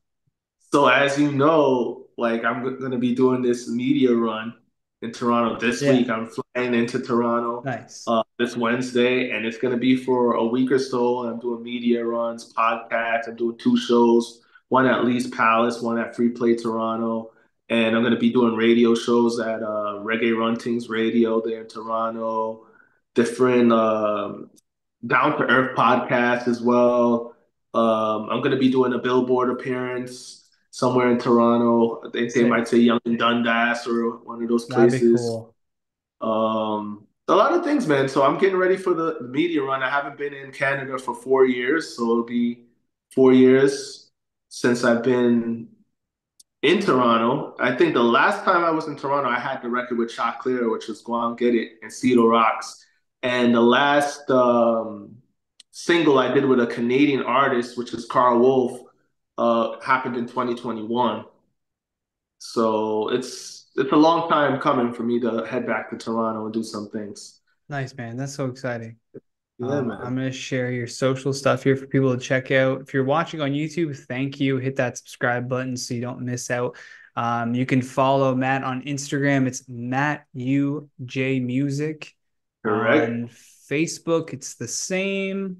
[SPEAKER 2] So as you know, like I'm going to be doing this media run in Toronto this week.
[SPEAKER 1] Yeah,
[SPEAKER 2] I'm flying into Toronto
[SPEAKER 1] nice.
[SPEAKER 2] this Wednesday, and it's going to be for a week or so. I'm doing media runs, podcasts. I'm doing two shows, one at Lee's Palace, one at Free Play Toronto, and I'm gonna be doing radio shows at Reggae Runtings Radio there in Toronto, different down to earth podcasts as well. I'm gonna be doing a billboard appearance somewhere in Toronto. I think they
[SPEAKER 1] Sick.
[SPEAKER 2] might say Young and Dundas or one of those
[SPEAKER 1] That'd be
[SPEAKER 2] places.
[SPEAKER 1] cool.
[SPEAKER 2] A lot of things, man. So I'm getting ready for the media run. I haven't been in Canada for 4 years, so it'll be 4 years since I've been in Toronto. I think the last time I was in Toronto, I had the record with Shot Clear, which was Go On Get It and Cedar Rocks. And the last single I did with a Canadian artist, which is Karl Wolf, happened in 2021. So it's a long time coming for me to head back to Toronto and do some things.
[SPEAKER 1] Nice, man. That's so exciting.
[SPEAKER 2] Yeah,
[SPEAKER 1] I'm
[SPEAKER 2] man.
[SPEAKER 1] going to share your social stuff here for people to check out. If you're watching on YouTube, thank you. Hit that subscribe button so you don't miss out. You can follow Matt on Instagram. It's Matt UJ Music.
[SPEAKER 2] Correct.
[SPEAKER 1] On Facebook, it's the same.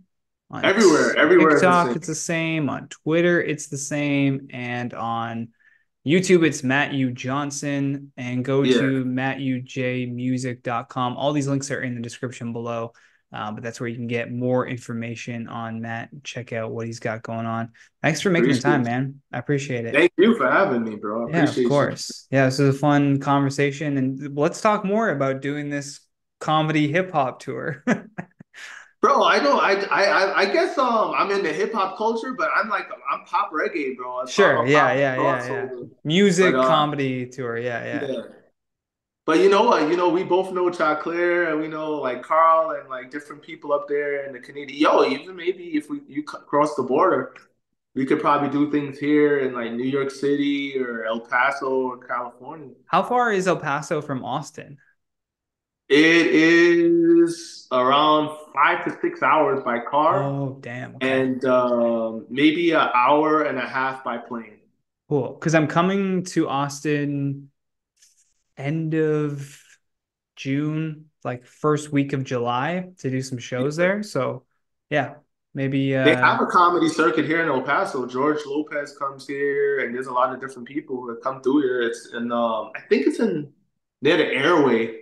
[SPEAKER 1] On
[SPEAKER 2] Everywhere is the
[SPEAKER 1] TikTok,
[SPEAKER 2] same.
[SPEAKER 1] it's the same. On Twitter, it's the same. And on YouTube, it's Matthew Johnson. And go
[SPEAKER 2] Yeah,
[SPEAKER 1] to matthewjmusic.com. All these links are in the description below. But that's where you can get more information on Matt. Check out what he's got going on. Thanks for making the
[SPEAKER 2] appreciate
[SPEAKER 1] time,
[SPEAKER 2] it.
[SPEAKER 1] man. I appreciate it.
[SPEAKER 2] Thank you for having me, bro. I
[SPEAKER 1] Yeah, of
[SPEAKER 2] appreciate you.
[SPEAKER 1] course. Yeah, this is a fun conversation. And let's talk more about doing this comedy hip hop tour.
[SPEAKER 2] Bro, I know. I guess I'm in the hip hop culture, but I'm pop reggae, bro. I'm
[SPEAKER 1] Sure.
[SPEAKER 2] a
[SPEAKER 1] Yeah,
[SPEAKER 2] pop
[SPEAKER 1] yeah, yeah, yeah.
[SPEAKER 2] crossover. But
[SPEAKER 1] Music comedy tour. Yeah, yeah.
[SPEAKER 2] yeah. But you know what? You know, we both know Choclair and we know like Carl and like different people up there in the Canadian. Yo, even maybe if you cross the border, we could probably do things here in like New York City or El Paso or California.
[SPEAKER 1] How far is El Paso from Austin?
[SPEAKER 2] It is around 5 to 6 hours by car
[SPEAKER 1] Oh, damn. Okay.
[SPEAKER 2] and maybe an hour and a half by plane.
[SPEAKER 1] Cool. Because I'm coming to Austin end of June, like first week of July to do some shows there. So yeah, maybe
[SPEAKER 2] They have a comedy circuit here in El Paso. George Lopez comes here, and there's a lot of different people that come through here. It's in I think it's in near the Airway.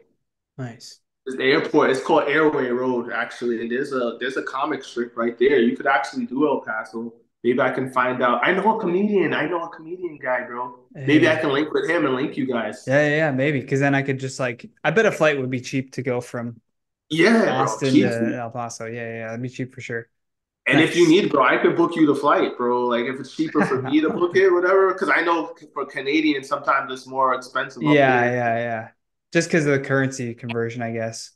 [SPEAKER 1] nice.
[SPEAKER 2] It's the airport. It's called Airway Road, actually. And there's a comic strip right there. You could actually do El Paso. Maybe I can find out. I know a comedian. I know a comedian guy, bro. Maybe I
[SPEAKER 1] Hey.
[SPEAKER 2] can link with him and link you guys.
[SPEAKER 1] Yeah, yeah, yeah, maybe. Because then I could just like I bet a flight would be cheap to go from
[SPEAKER 2] Yeah, bro.
[SPEAKER 1] Austin
[SPEAKER 2] Cheap.
[SPEAKER 1] to El Paso. Yeah, yeah, yeah. That'd be cheap for sure.
[SPEAKER 2] And if you
[SPEAKER 1] Nice.
[SPEAKER 2] need, bro, I could book you the flight, bro. Like if it's cheaper for me to book it, whatever. Because I know for Canadians sometimes it's more expensive up
[SPEAKER 1] Yeah,
[SPEAKER 2] here.
[SPEAKER 1] yeah, yeah. Just because of the currency conversion, I guess.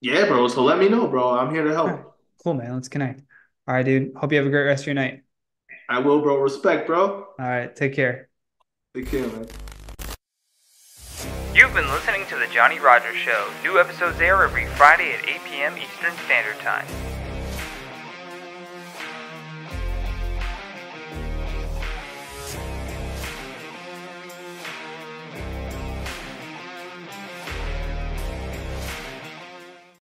[SPEAKER 2] Yeah, bro. So let me know, bro. I'm here to
[SPEAKER 1] All right.
[SPEAKER 2] help.
[SPEAKER 1] Cool, man. Let's connect. All right, dude. Hope you have a great rest of your night.
[SPEAKER 2] I will, bro. Respect, bro.
[SPEAKER 1] All right. Take care.
[SPEAKER 2] Take care, man.
[SPEAKER 1] You've been listening to The Johnny Rogers Show. New episodes air every Friday at 8 p.m. Eastern Standard Time.